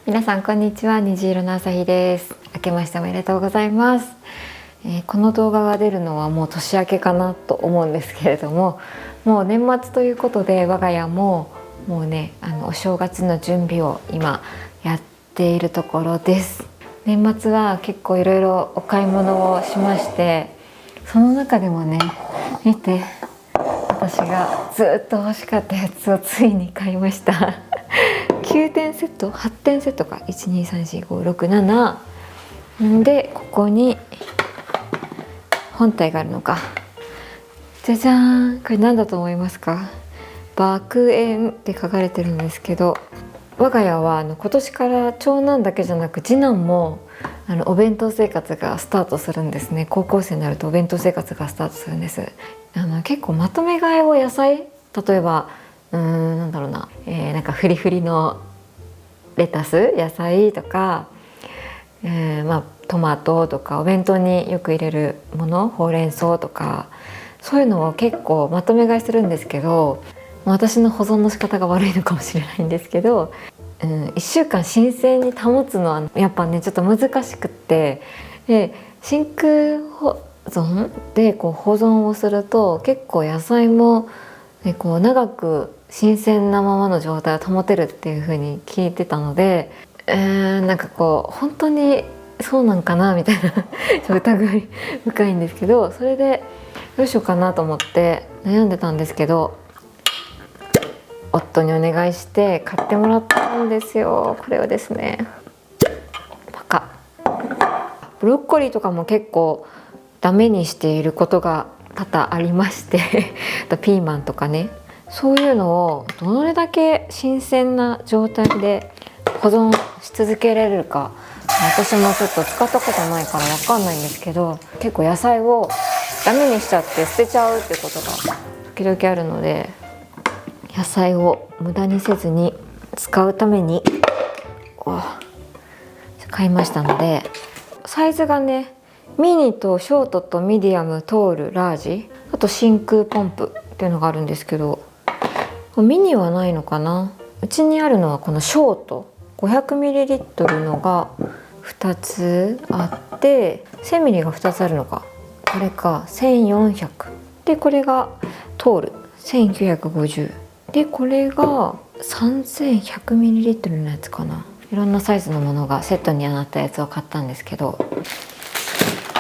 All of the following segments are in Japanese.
皆さんこんにちは。虹色の朝日です。明けましておめでとうございます。この動画が出るのはもう年明けかなと思うんですけれども、もう年末ということで我が家ももうねお正月の準備を今やっているところです。年末は結構いろいろお買い物をしまして、その中でもね見て、私がずっと欲しかったやつをついに買いました9点セット8点セットか、1234567で、ここに本体があるのか。じゃじゃーん、これ何だと思いますか？爆炎って書かれてるんですけど、我が家は今年から長男だけじゃなく次男もお弁当生活がスタートするんですね。高校生になるとお弁当生活がスタートするんです。結構まとめ買いを野菜、例えばなんだろうな、なんかフリフリのレタス野菜とか、トマトとかお弁当によく入れるもの、ほうれん草とか、そういうのを結構まとめ買いするんですけど、私の保存の仕方が悪いのかもしれないんですけど、1週間新鮮に保つのはやっぱねちょっと難しくって、で真空保存で保存をすると結構野菜も、長く新鮮なままの状態を保てるっていう風に聞いてたので、なんか本当にそうなんかなみたいなちょっと疑い深いんですけど、それでどうしようかなと思って悩んでたんですけど、夫にお願いして買ってもらったんですよ。これをですね、パカブロッコリーとかも結構ダメにしていることが多々ありましてあとピーマンとかね、そういうのをどれだけ新鮮な状態で保存し続けられるか、私もちょっと使ったことないから分かんないんですけど、結構野菜をダメにしちゃって捨てちゃうってことが時々あるので、野菜を無駄にせずに使うために買いましたので、サイズがねミニとショートとミディアム、トール、ラージ、あと真空ポンプっていうのがあるんですけど、ミニはないのかな。うちにあるのはこのショート 500ml のが2つあって、 1000ml が2つあるのか、これか1400で、これがトール1950で、これが 3100ml のやつかな。いろんなサイズのものがセットになったやつを買ったんですけど、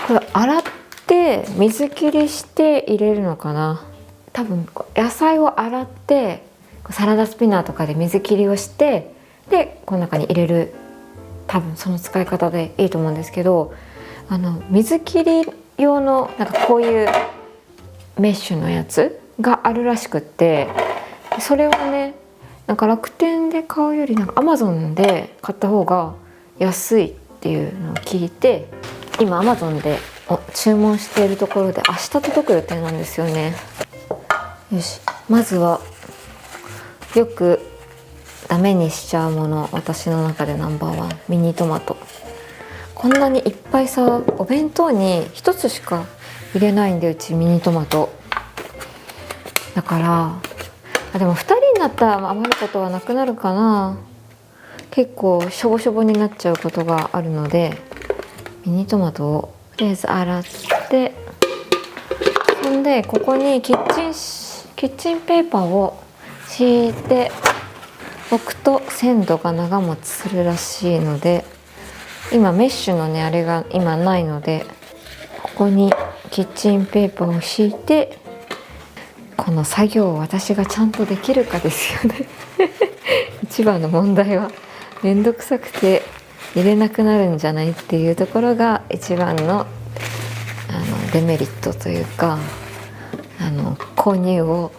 これ洗って水切りして入れるのかな。多分野菜を洗ってサラダスピナーとかで水切りをして、でこの中に入れる、多分その使い方でいいと思うんですけど、水切り用のなんかこういうメッシュのやつがあるらしくって、それをねなんか楽天で買うよりなんか Amazon で買った方が安いっていうのを聞いて、今 Amazon で注文しているところで明日届く予定なんですよね。よし、まずはよくダメにしちゃうもの、私の中でナンバーワン、ミニトマト。こんなにいっぱいさ、お弁当に1つしか入れないんで、うちミニトマトだから、でも2人になったら余ることはなくなるかな。結構しょぼしょぼになっちゃうことがあるので、ミニトマトをとりあえず洗って、そんでここにキッチンペーパーを敷いて置くと鮮度が長持ちするらしいので、今メッシュのねあれが今ないので、ここにキッチンペーパーを敷いて、この作業を私がちゃんとできるかですよね一番の問題はめんどくさくて入れなくなるんじゃないっていうところが一番のデメリットというか、購入を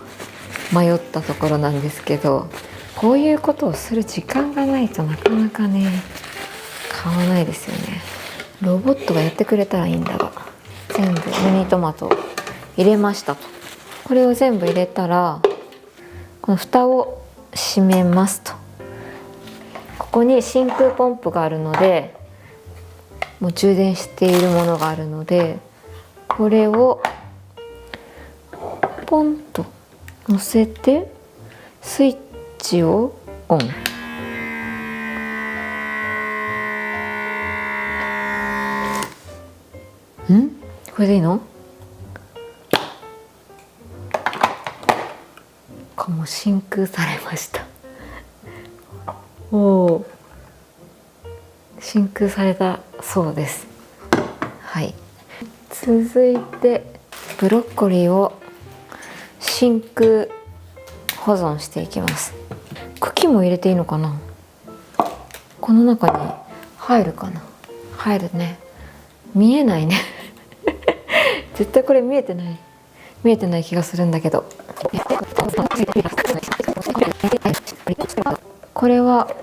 迷ったところなんですけど、こういうことをする時間がないとなかなかね買わないですよね。ロボットがやってくれたらいいんだが。全部ミニトマト入れましたと。これを全部入れたら、この蓋を閉めますと。ここに真空ポンプがあるので、もう充電しているものがあるので、これをポンと乗せてスイッチをオン。これでいいの？もう真空されました。おお、真空されたそうです。はい、続いてブロッコリーを真空保存していきます。茎も入れていいのかな？この中に入るかな？入るね。見えないね絶対これ見えてない気がするんだけど、これは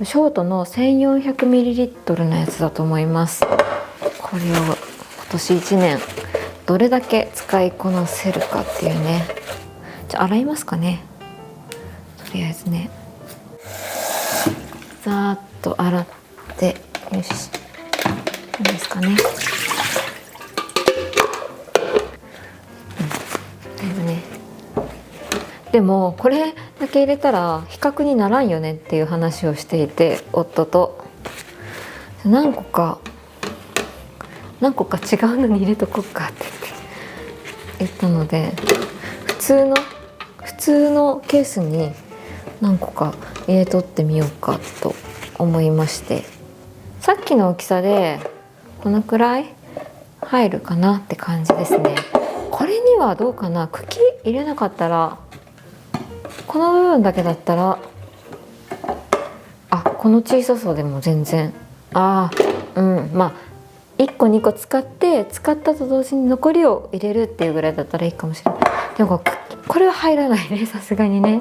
ショートの 1400ml のやつだと思います。これを今年1年どれだけ使いこなせるかっていうね。じゃあ洗いますかね。とりあえずね、ざーっと洗って、よし、いいですかね。だいぶね。でもこれだけ入れたら比較にならんよねっていう話をしていて、夫と何個か違うのに入れとこうかって言ったので、普通のケースに何個か入れとってみようかと思いまして、さっきの大きさでこのくらい入るかなって感じですね。これにはどうかな。茎入れなかったら、この部分だけだったら、この小ささでも全然、まあ1個2個使ったと同時に残りを入れるっていうぐらいだったらいいかもしれない。でもこれは入らないね、さすがにね。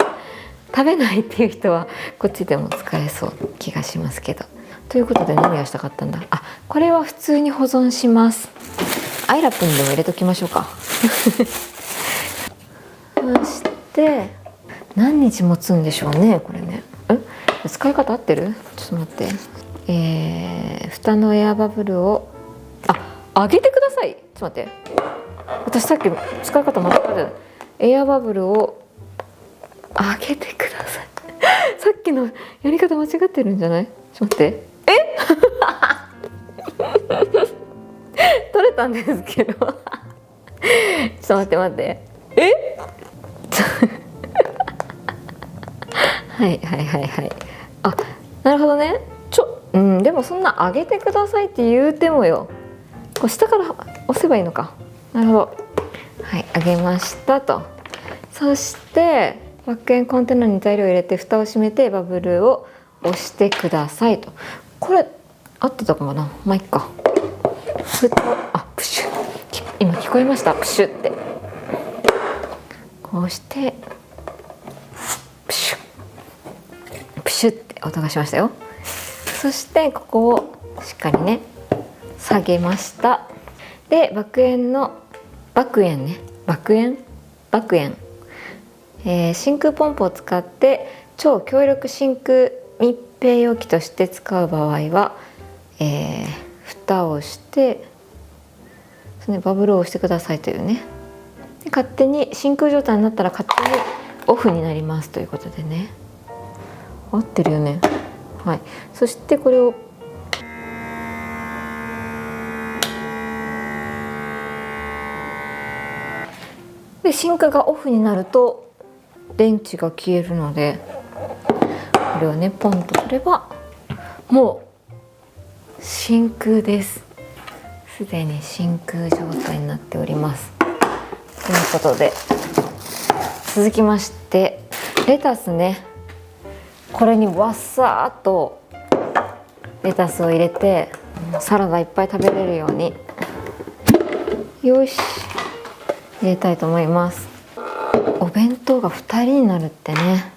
食べないっていう人はこっちでも使えそう気がしますけど。ということで何がしたかったんだ。これは普通に保存します。アイラップにでも入れときましょうかそして何日持つんでしょうね、これね。使い方合ってる？ちょっと待って。蓋のエアバブルを上げてください。ちょっと待って、私さっき使い方間違ってた。エアバブルを上げてくださいさっきのやり方間違ってるんじゃない？ちょっと待って。取れたんですけどちょっと待って。はいなるほどね。でもそんな上げてくださいって言うてもよ、こう下から押せばいいのか。なるほど。はい、上げましたと。そしてバックエンコンテナに材料を入れて蓋を閉めてバブルを押してくださいと。これ合ってたかな。まあいっか。プシュ、今聞こえました？プシュってこうしてプシュって音がしましたよ。そしてここをしっかりね下げました。で爆炎、真空ポンプを使って超強力真空密閉容器として使う場合は、蓋をしてバブルを押してくださいというね。で勝手に真空状態になったら勝手にオフになりますということでね。合ってるよね。はい、そしてこれをで真空がオフになると電池が消えるので、これをねポンと取ればもう真空です。すでに真空状態になっております。ということで続きましてレタスね、これにわっさーっとレタスを入れてサラダいっぱい食べれるようによし入れたいと思います。お弁当が2人になるってね、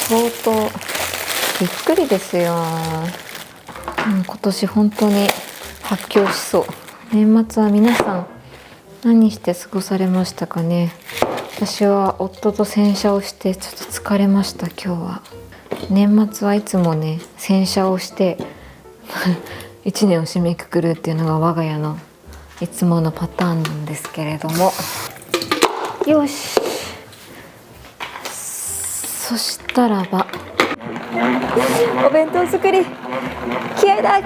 相当びっくりですよ。今年本当に発狂しそう。年末は皆さん何して過ごされましたかね。私は夫と洗車をしてちょっと疲れました。今日は年末はいつもね洗車をして1年を締めくくるっていうのが我が家のいつものパターンなんですけれども、よし、そしたらばお弁当作り気合だ。はい、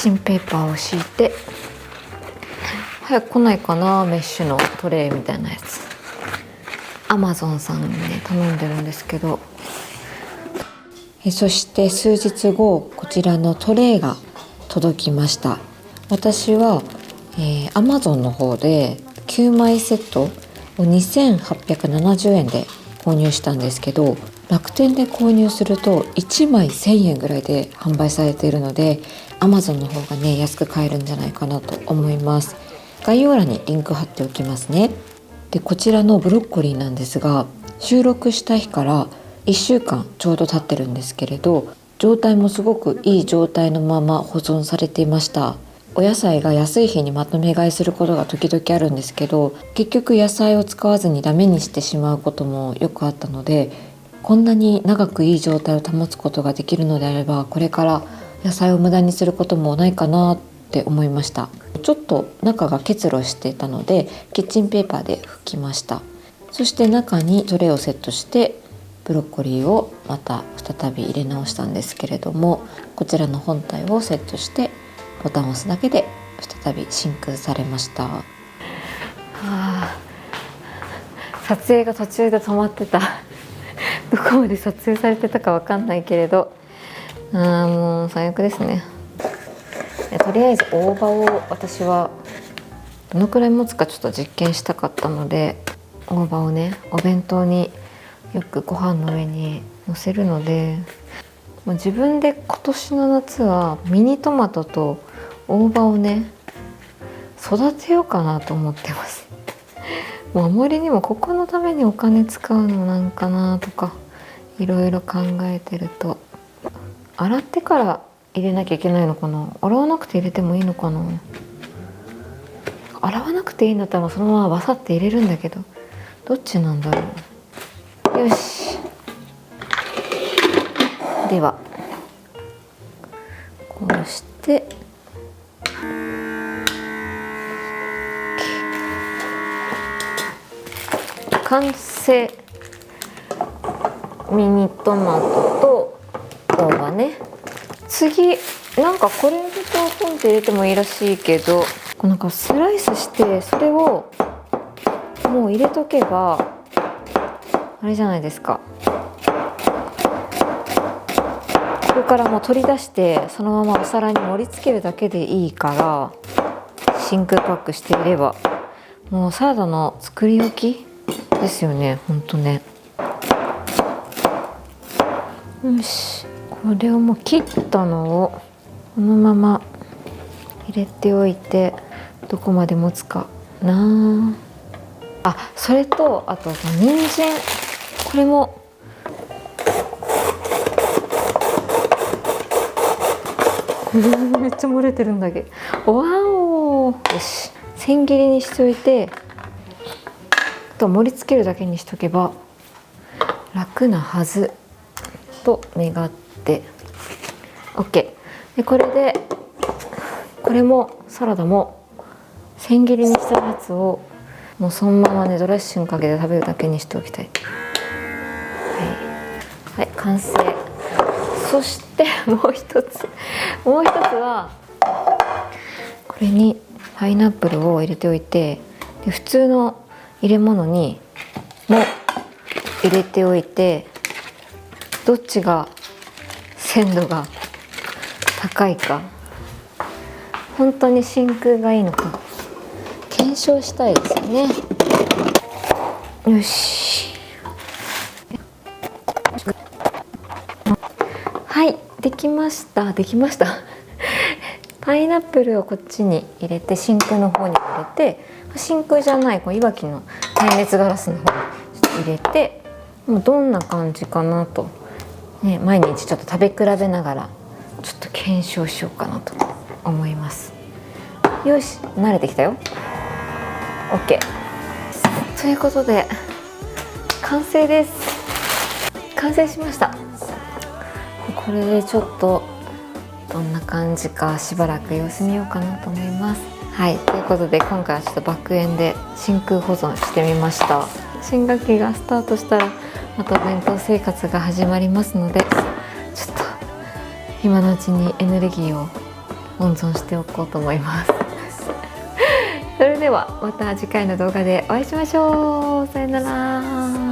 チンペーパーを敷いて、早く来ないかな、メッシュのトレイみたいなやつ。アマゾンさんにね頼んでるんですけど、そして数日後こちらのトレイが届きました。私は、Amazon の方で9枚セットを2870円で購入したんですけど、楽天で購入すると1枚1000円ぐらいで販売されているので Amazon の方がね安く買えるんじゃないかなと思います。概要欄にリンク貼っておきますね。でこちらのブロッコリーなんですが、収録した日から1週間ちょうど経ってるんですけれど、状態もすごくいい状態のまま保存されていました。お野菜が安い日にまとめ買いすることが時々あるんですけど、結局野菜を使わずにダメにしてしまうこともよくあったので、こんなに長くいい状態を保つことができるのであれば、これから野菜を無駄にすることもないかなって思いました。ちょっと中が結露していたのでキッチンペーパーで拭きました。そして中にトレイをセットしてブロッコリーをまた再び入れ直したんですけれども、こちらの本体をセットしてボタンを押すだけで再び真空されました。撮影が途中で止まってたどこまで撮影されてたかわかんないけれど、もう最悪ですね。とりあえず大葉を私はどのくらい持つかちょっと実験したかったので、大葉をねお弁当によくご飯の上に乗せるので、自分で今年の夏はミニトマトと大葉をね育てようかなと思ってます。もうあまりにもここのためにお金使うのなんかなとかいろいろ考えてると、洗ってから入れなきゃいけないのかな、洗わなくて入れてもいいのかな。洗わなくていいんだったらそのままバサッて入れるんだけど、どっちなんだろう。よし、ではこうして完成。ミニトマトと大葉ね。次なんかこれでポンって入れてもいいらしいけど、なんかスライスしてそれをもう入れとけばあれじゃないですか。ここからもう取り出してそのままお皿に盛り付けるだけでいいから、真空パックしていればもうサラダの作り置きですよね。ほんとね。よし、これをもう切ったのをこのまま入れておいて、どこまで持つかなあ。それとあと人参、これもめっちゃ漏れてるんだけど、わお。よし、千切りにしておいて、あと盛り付けるだけにしとけば楽なはずと願って OK で、これでこれもサラダも千切りにしたやつをもうそのままねドレッシングかけて食べるだけにしておきたい。はい、完成。そしてもう一つはこれにパイナップルを入れておいて、で普通の入れ物にも入れておいて、どっちが鮮度が高いか、本当に真空がいいのか検証したいですよね。よし、はい、できましたパイナップルをこっちに入れて、真空の方に入れて、真空じゃないいわきの耐熱ガラスの方に入れて、もうどんな感じかなと、ね、毎日ちょっと食べ比べながらちょっと検証しようかなと思います。よし、慣れてきたよ。 OK ということで完成です。完成しました。これでちょっとどんな感じかしばらく様子見ようかなと思います。はい、ということで今回はちょっとバックエンで真空保存してみました。新学期がスタートしたらまたお弁当生活が始まりますので、ちょっと今のうちにエネルギーを温存しておこうと思いますそれではまた次回の動画でお会いしましょう。さよなら。